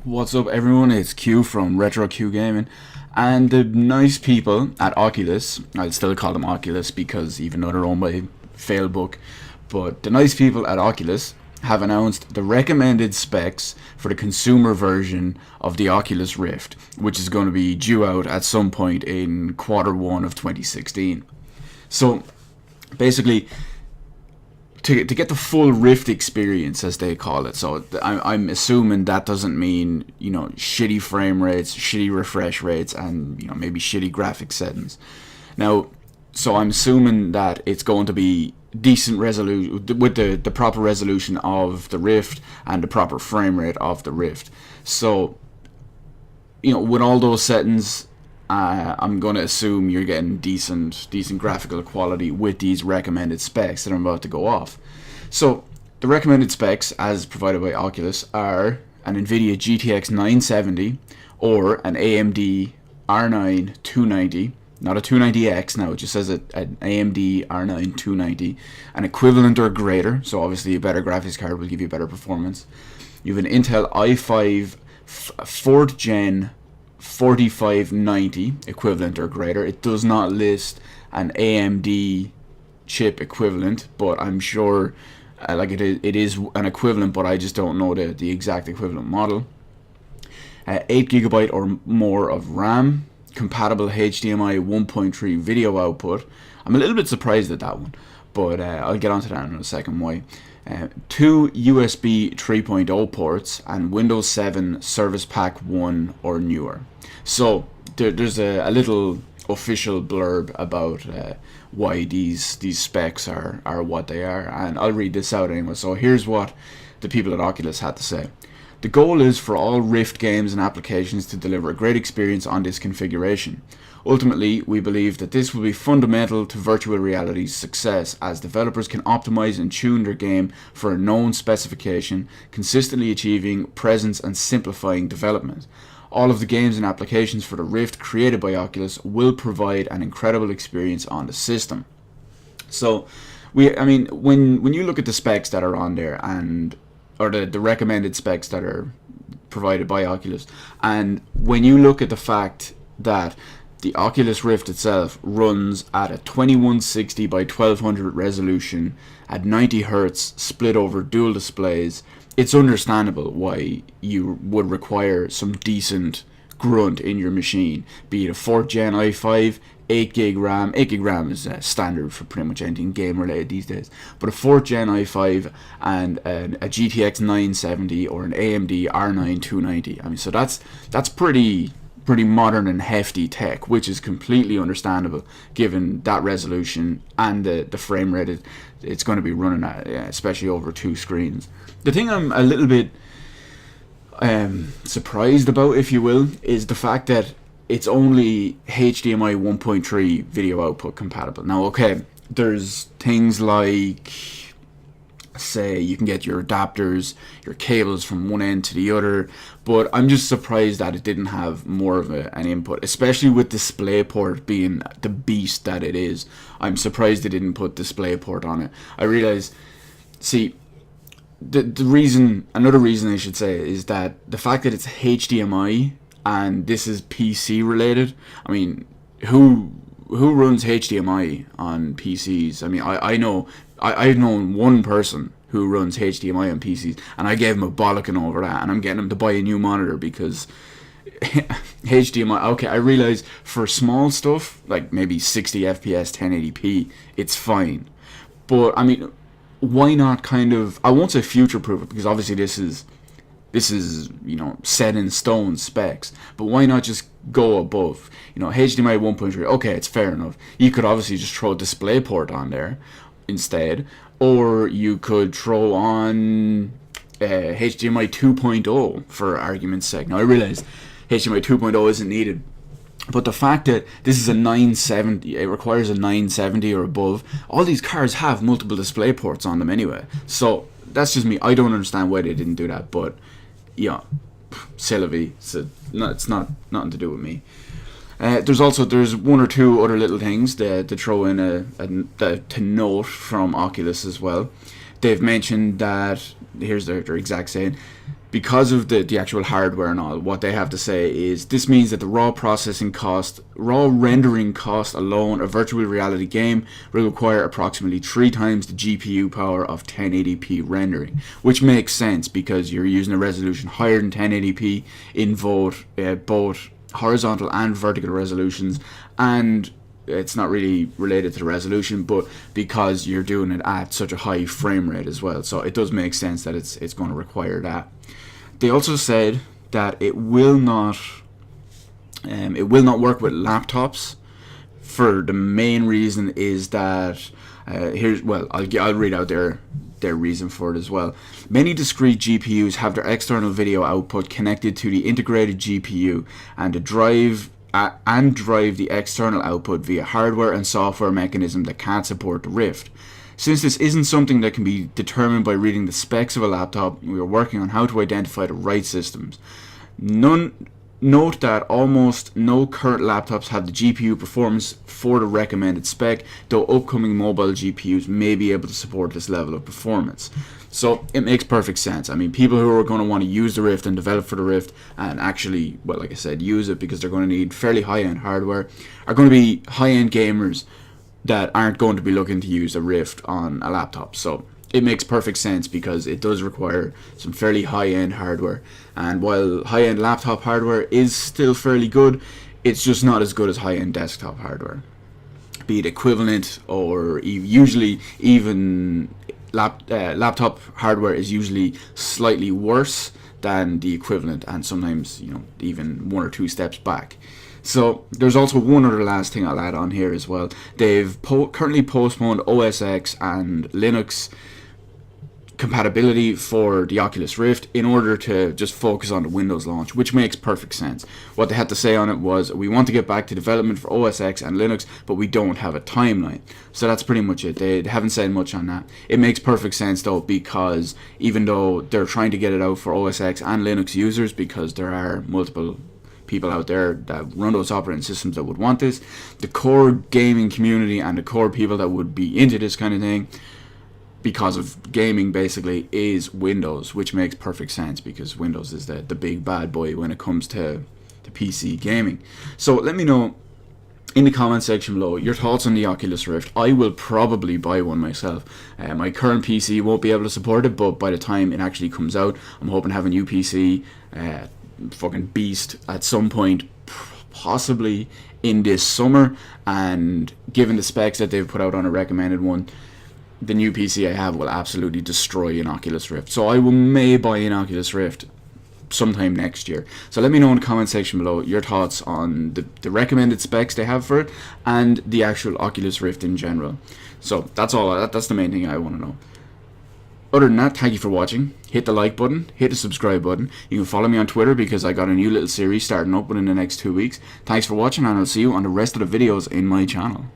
What's up, everyone? It's Q from Retro Q Gaming, and the nice people at Oculus. I'll still call them Oculus because even though they're owned by Failbook, but the nice people at Oculus have announced the recommended specs for the consumer version of the Oculus Rift, which is going to be due out at some point in Q1 of 2016. So, basically, to get the full Rift experience, as they call it. So I'm assuming that doesn't mean, shitty frame rates, shitty refresh rates, and, maybe shitty graphic settings. Now, so I'm assuming that it's going to be decent resolution, with the proper resolution of the Rift and the proper frame rate of the Rift. So, with all those settings, I'm going to assume you're getting decent graphical quality with these recommended specs that I'm about to go off. So, the recommended specs, as provided by Oculus, are an NVIDIA GTX 970 or an AMD R9 290, not a 290X now, it just says an AMD R9 290, an equivalent or greater, so obviously a better graphics card will give you better performance. You have an Intel i5 4th Gen 4590 equivalent or greater. It does not list an AMD chip equivalent, but I'm sure it is an equivalent, but I just don't know the exact equivalent model. 8GB or more of RAM, compatible HDMI 1.3 video output. I'm a little bit surprised at that one, but I'll get onto that in a second why. 2 USB 3.0 ports and Windows 7 Service Pack 1 or newer. So there's a little official blurb about why these specs are what they are, and I'll read this out anyway. So here's what the people at Oculus had to say. The goal is for all Rift games and applications to deliver a great experience on this configuration. Ultimately, we believe that this will be fundamental to virtual reality's success, as developers can optimize and tune their game for a known specification, consistently achieving presence and simplifying development. All of the games and applications for the Rift created by Oculus will provide an incredible experience on the system. So, when you look at the specs that are on there, or the recommended specs that are provided by Oculus, and when you look at the fact that the Oculus Rift itself runs at a 2160 by 1200 resolution at 90 Hz split over dual displays, it's understandable why you would require some decent grunt in your machine, be it a 4th Gen i5, 8GB RAM. 8GB RAM is standard for pretty much anything game related these days, but a 4th Gen i5 and a GTX 970 or an AMD R9 290. So that's pretty modern and hefty tech, which is completely understandable given that resolution and the frame rate it's going to be running at, especially over two screens. The thing I'm a little bit surprised about, if you will, is the fact that it's only HDMI 1.3 video output compatible. Now, okay, there's things like, say, you can get your adapters, your cables from one end to the other, but I'm just surprised that it didn't have more of an input, especially with DisplayPort being the beast that it is. I'm surprised they didn't put DisplayPort on it. I realize, see, another reason I should say is that the fact that it's HDMI and this is PC related. Who runs HDMI on PCs? I've known one person who runs HDMI on PCs, and I gave him a bollocking over that, and I'm getting him to buy a new monitor because HDMI, okay, I realize for small stuff, like maybe 60 FPS, 1080p, it's fine. But, why not I won't say future-proof it, because obviously this is set in stone specs, but why not just go above? HDMI 1.3, okay, it's fair enough. You could obviously just throw a DisplayPort on there instead, or you could throw on HDMI 2.0 for argument's sake. Now, I realize HDMI 2.0 isn't needed, but the fact that this is a 970, it requires a 970 or above, all these cars have multiple display ports on them anyway. So that's just me. I don't understand why they didn't do that, but c'est la vie. So it's not nothing to do with me. There's one or two other little things to throw in to note from Oculus as well. They've mentioned that, here's their exact saying, because of the actual hardware and all, what they have to say is this means that the raw rendering cost alone, a virtual reality game will require approximately 3 times the GPU power of 1080p rendering, which makes sense because you're using a resolution higher than 1080p in both horizontal and vertical resolutions, and it's not really related to the resolution, but because you're doing it at such a high frame rate as well, so it does make sense that it's going to require that. They also said that it will not work with laptops. For the main reason is that I'll read out their reason for it as well. Many discrete GPUs have their external video output connected to the integrated GPU and drive the external output via hardware and software mechanism that can't support the Rift. Since this isn't something that can be determined by reading the specs of a laptop, we are working on how to identify the right systems. Note that almost no current laptops have the GPU performance for the recommended spec, though upcoming mobile GPUs may be able to support this level of performance. So it makes perfect sense. I mean, people who are going to want to use the Rift and develop for the Rift and actually, well, like I said, use it because they're going to need fairly high-end hardware, are going to be high-end gamers that aren't going to be looking to use a Rift on a laptop. So it makes perfect sense because it does require some fairly high-end hardware, and while high-end laptop hardware is still fairly good, it's just not as good as high-end desktop hardware, be it equivalent or usually even laptop hardware is usually slightly worse than the equivalent, and sometimes even 1 or 2 steps back. So there's also one other last thing I'll add on here as well. They've currently postponed OS X and Linux compatibility for the Oculus Rift in order to just focus on the Windows launch, which makes perfect sense. What they had to say on it was, we want to get back to development for OS X and Linux, but we don't have a timeline. So that's pretty much it. They haven't said much on that. It makes perfect sense though, because even though they're trying to get it out for OS X and Linux users, because there are multiple people out there that run those operating systems that would want this, the core gaming community and the core people that would be into this kind of thing, because of gaming basically, is Windows, which makes perfect sense because Windows is the big bad boy when it comes to PC gaming. So let me know in the comment section below your thoughts on the Oculus Rift. I will probably buy one myself. My current PC won't be able to support it, but by the time it actually comes out, I'm hoping to have a new PC, fucking beast, at some point, possibly in this summer, and given the specs that they've put out on a recommended one, the new PC I have will absolutely destroy an Oculus Rift. So I may buy an Oculus Rift sometime next year. So let me know in the comment section below your thoughts on the recommended specs they have for it and the actual Oculus Rift in general. So that's all. That's the main thing I want to know. Other than that, thank you for watching. Hit the like button, hit the subscribe button. You can follow me on Twitter because I got a new little series starting up within the next 2 weeks. Thanks for watching, and I'll see you on the rest of the videos in my channel.